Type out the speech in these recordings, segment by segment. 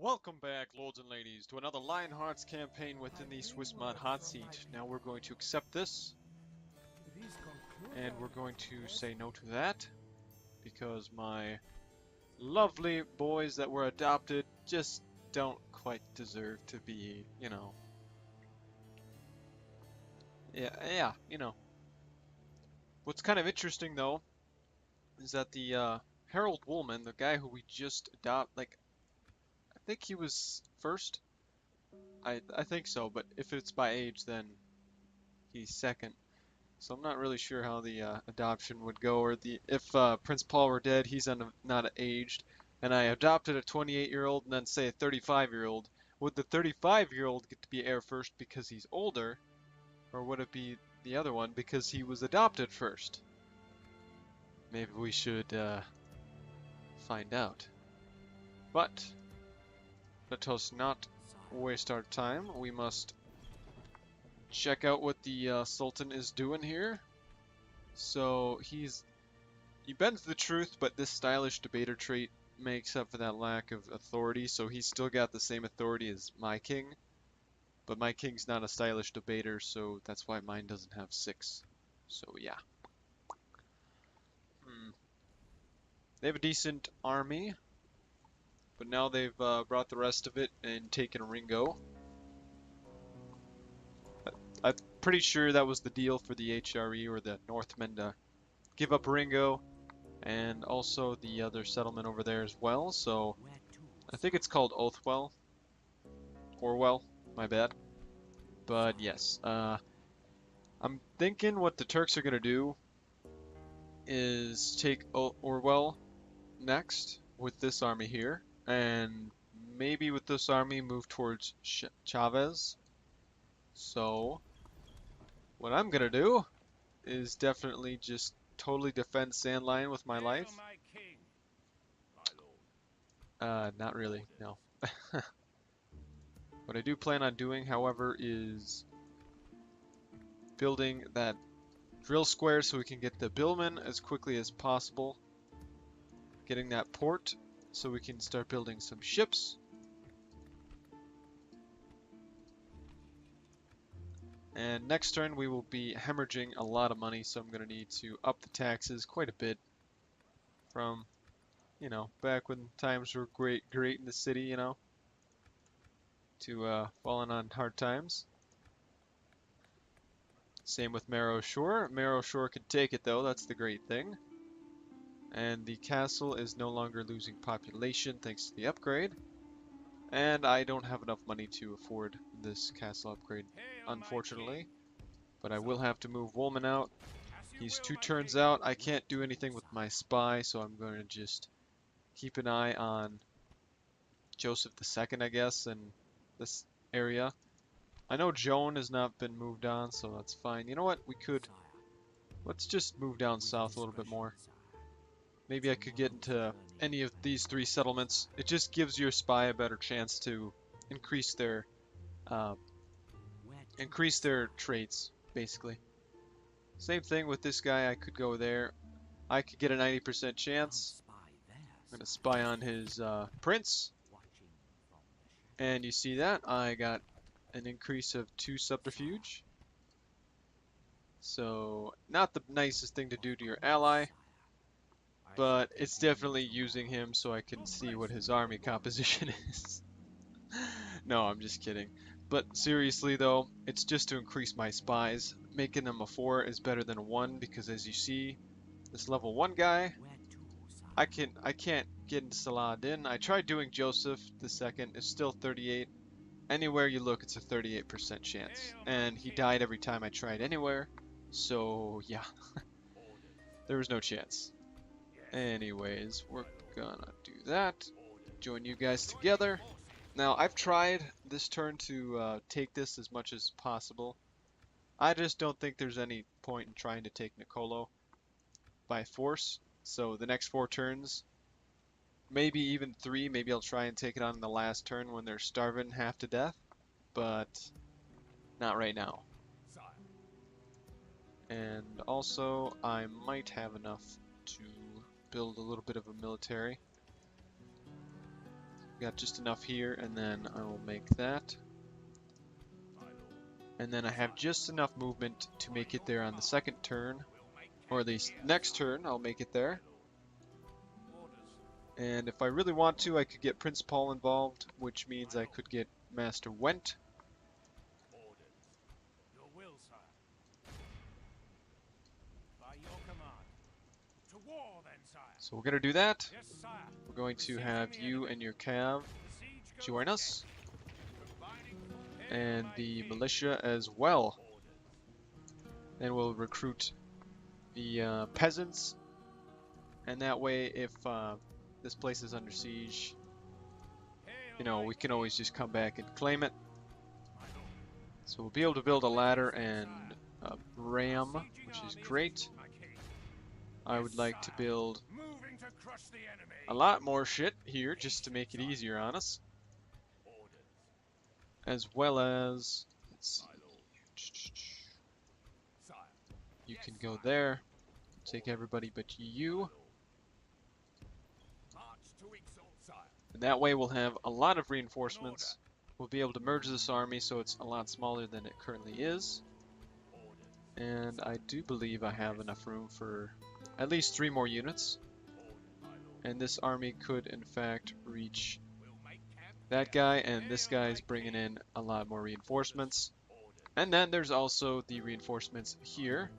Welcome back, lords and ladies, to another Lionhearts campaign within the Swissmod Hotseat. Now we're going to accept this, and we're going to say no to that, because my lovely boys that were adopted just don't quite deserve to be, yeah, What's kind of interesting, though, is that the Harold Woolman, the guy who we just adopted, I think he was first. I think so, but if it's by age, then he's second. So I'm not really sure how the adoption would go, or if Prince Paul were dead, he's not aged, and I adopted a 28-year-old and then say a 35-year-old. Would the 35-year-old get to be heir first because he's older, or would it be the other one because he was adopted first? Maybe we should find out. But let us not waste our time. We must check out what the Sultan is doing here. So he bends the truth, but this stylish debater trait makes up for that lack of authority. So he's still got the same authority as my king, but my king's not a stylish debater, so that's why mine doesn't have 6. So yeah. They have a decent army, but now they've brought the rest of it and taken Ringo. I'm pretty sure that was the deal for the HRE or the Northmen to give up Ringo and also the other settlement over there as well. So I think it's called Oathwell. Orwell, my bad. But yes, I'm thinking what the Turks are going to do is take Orwell next with this army here, and maybe with this army move towards Chavez. So what I'm gonna do is definitely just totally defend Sandline with my life. Not really, no. What I do plan on doing, however, is building that drill square so we can get the billman as quickly as possible. Getting that port so we can start building some ships. And next turn we will be hemorrhaging a lot of money, so I'm going to need to up the taxes quite a bit from, back when times were great in the city, to falling on hard times. Same with Marrow Shore. Marrow Shore could take it though, that's the great thing. And the castle is no longer losing population thanks to the upgrade. And I don't have enough money to afford this castle upgrade, unfortunately. But I will have to move Woolman out. He's 2 turns out. I can't do anything with my spy, so I'm going to just keep an eye on Joseph II, I guess, in this area. I know Joan has not been moved on, so that's fine. You know what? Let's just move down south a little bit more. Maybe I could get into any of these 3 settlements. It just gives your spy a better chance to increase their traits, basically. Same thing with this guy. I could go there. I could get a 90% chance. I'm going to spy on his prince. And you see that? I got an increase of 2 subterfuge. So, not the nicest thing to do to your ally. But it's definitely using him so I can see what his army composition is. No, I'm just kidding. But seriously though, it's just to increase my spies. Making them a 4 is better than a 1 because as you see, this level 1 guy, I can't get into Saladin. I tried doing Joseph II, it's still 38. Anywhere you look, it's a 38% chance. And he died every time I tried anywhere. So yeah, there was no chance. Anyways, we're gonna do that. Join you guys together. Now, I've tried this turn to take this as much as possible. I just don't think there's any point in trying to take Nicolo by force. So the next 4 turns, maybe even 3, maybe I'll try and take it on in the last turn when they're starving half to death. But not right now. And also, I might have enough to build a little bit of a military. Got just enough here, and then I will make that. And then I have just enough movement to make it there on the second turn, or at least next turn I'll make it there. And if I really want to, I could get Prince Paul involved, which means I could get Master Went. So we're going to do that. We're going to have you and your cav join us, and the militia as well. Then we'll recruit the peasants, and that way if this place is under siege, you know, we can always just come back and claim it. So we'll be able to build a ladder and a ram, which is great. I would like to build a lot more shit here just to make it easier on us. As well as, let's see. You can go there. Take everybody but you. And that way we'll have a lot of reinforcements. We'll be able to merge this army so it's a lot smaller than it currently is. And I do believe I have enough room for at least 3 more units. And this army could in fact reach that guy, and this guy is bringing in a lot more reinforcements. And then there's also the reinforcements here.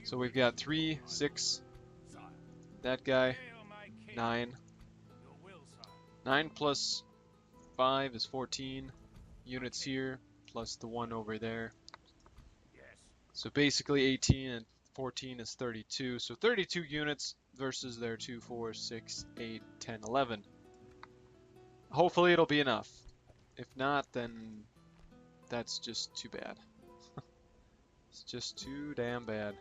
So we've got 3, 6, that guy, 9. 9 plus 5 is 14 units here, plus the 1 over there. So basically 18 and 14 is 32. So 32 units versus their 2, 4, 6, 8, 10, 11. Hopefully it'll be enough. If not, then that's just too bad. It's just too damn bad.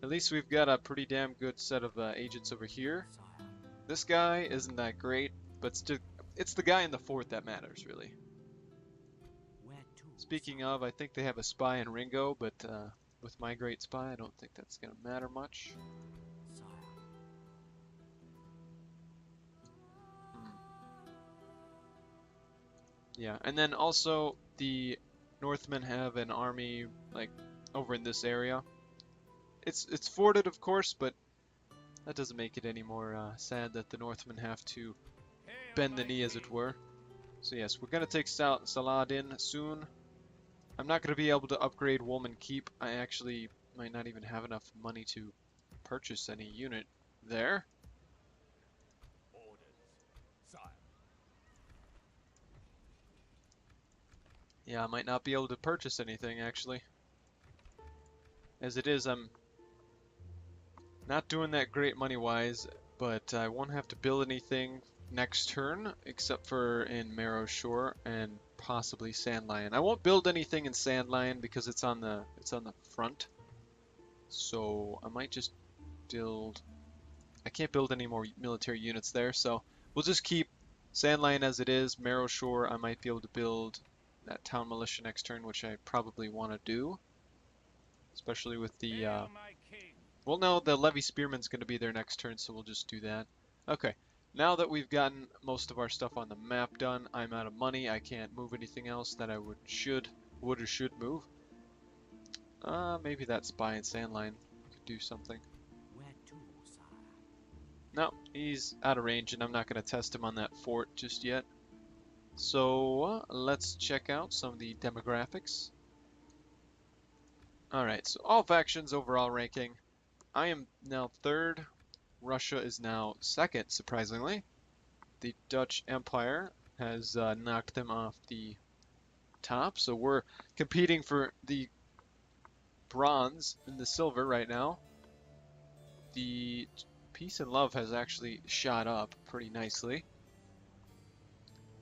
At least we've got a pretty damn good set of agents over here. This guy isn't that great, but still, it's the guy in the fort that matters, really. Speaking of, I think they have a spy in Ringo, but with my great spy, I don't think that's going to matter much. Yeah, and then also the Northmen have an army like over in this area. It's forted, of course, but that doesn't make it any more sad that the Northmen have to bend the knee, as it were. So yes, we're gonna take Saladin soon. I'm not gonna be able to upgrade Woolman Keep. I actually might not even have enough money to purchase any unit there. Yeah, I might not be able to purchase anything, actually. As it is, I'm not doing that great money-wise, but I won't have to build anything next turn, except for in Marrow Shore and possibly Sandlion. I won't build anything in Sandlion because it's on the front. So I might just build... I can't build any more military units there, so we'll just keep Sandlion as it is. Marrow Shore, I might be able to build that town militia next turn, which I probably want to do, especially with the well, no, the levy spearman's going to be there next turn, so we'll just do that. Okay, now that we've gotten most of our stuff on the map done, I'm out of money. I can't move anything else that I would or should move. Maybe that spy in Sandline could do something. No, he's out of range, and I'm not going to test him on that fort just yet. So let's check out some of the demographics. Alright, so all factions overall ranking. I am now 3rd. Russia is now 2nd, surprisingly. The Dutch Empire has knocked them off the top, so we're competing for the bronze and the silver right now. The peace and love has actually shot up pretty nicely.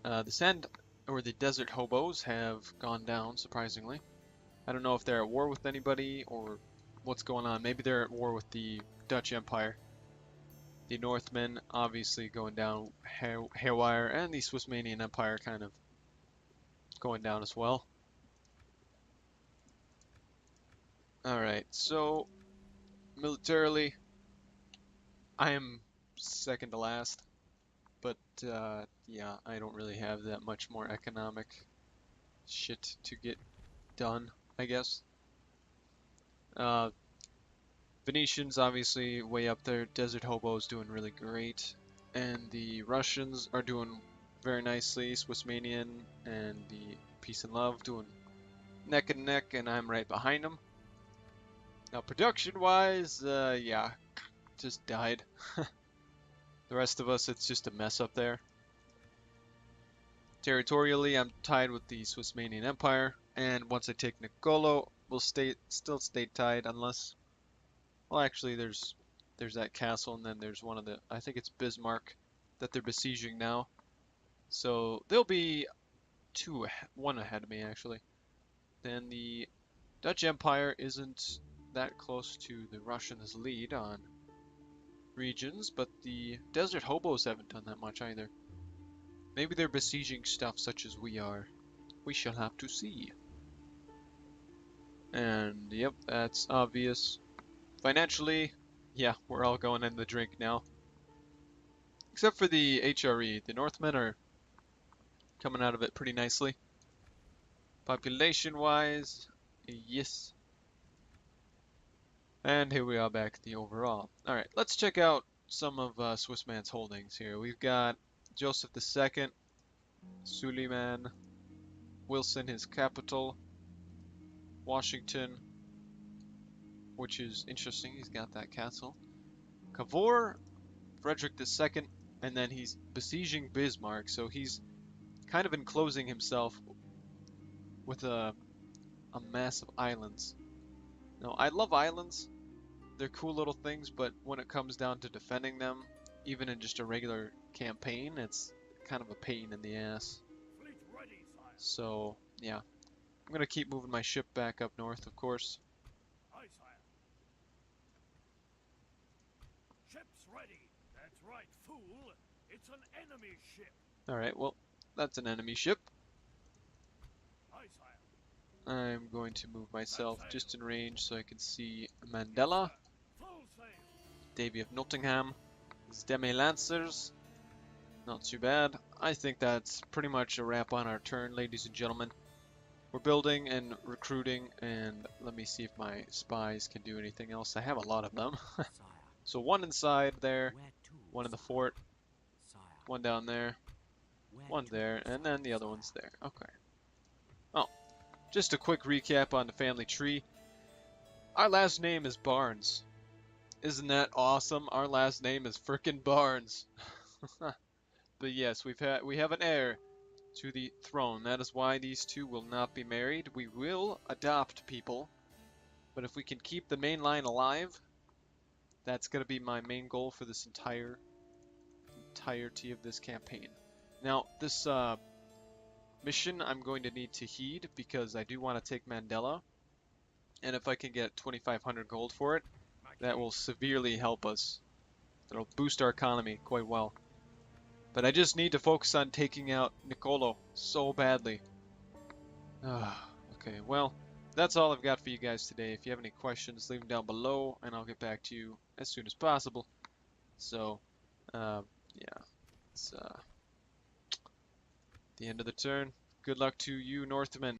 The desert hobos have gone down, surprisingly. I don't know if they're at war with anybody or what's going on. Maybe they're at war with the Dutch Empire. The Northmen obviously going down haywire, and the Swissmanian Empire kind of going down as well. Alright, so militarily, I am second to last. yeah, I don't really have that much more economic shit to get done, I guess. Uh, Venetians obviously way up there. Desert Hobo's doing really great. And the Russians are doing very nicely. Swissmanian and the Peace and Love doing neck and neck, and I'm right behind them. Now, production-wise, yeah, just died. The rest of us, it's just a mess up there. Territorially, I'm tied with the Swissmanian Empire, and once I take Nicolo, we'll still stay tied unless, well, actually, there's that castle, and then there's one of the, I think it's Bismarck that they're besieging now. So they'll be one ahead of me actually. Then the Dutch Empire isn't that close to the Russians' lead on regions, but the Desert Hobos haven't done that much either. Maybe they're besieging stuff such as we are. We shall have to see. And yep, that's obvious. Financially, yeah, we're all going in the drink now. Except for the HRE. The Northmen are coming out of it pretty nicely. Population-wise, yes. And here we are back at the overall. Alright, let's check out some of Swissman's holdings here. We've got Joseph II, Suleiman, Wilson, his capital, Washington, which is interesting, he's got that castle. Cavour, Frederick II, and then he's besieging Bismarck, so he's kind of enclosing himself with a mass of islands. Now, I love islands. They're cool little things, but when it comes down to defending them, even in just a regular campaign, it's kind of a pain in the ass. So, yeah. I'm gonna keep moving my ship back up north, of course. Aye, sire. Ship's ready. That's right, fool. It's an enemy ship. Alright, well, that's an enemy ship. Aye, sire. I'm going to move myself just in range so I can see Mandela, Full sail. Davy of Nottingham, his Demi Lancers. Not too bad. I think that's pretty much a wrap on our turn, ladies and gentlemen. We're building and recruiting, and let me see if my spies can do anything else. I have a lot of them. So one inside there, one in the fort, one down there, one there, and then the other one's there. Okay. Oh, just a quick recap on the family tree. Our last name is Barnes. Isn't that awesome? Our last name is frickin' Barnes. But yes, we have an heir to the throne. That is why these two will not be married. We will adopt people, but if we can keep the main line alive, that's going to be my main goal for this entirety of this campaign. Now, this mission I'm going to need to heed because I do want to take Mandela, and if I can get 2,500 gold for it, that will severely help us. That'll boost our economy quite well. But I just need to focus on taking out Nicolo so badly. Okay, well, that's all I've got for you guys today. If you have any questions, leave them down below, and I'll get back to you as soon as possible. So, yeah, it's the end of the turn. Good luck to you, Northmen.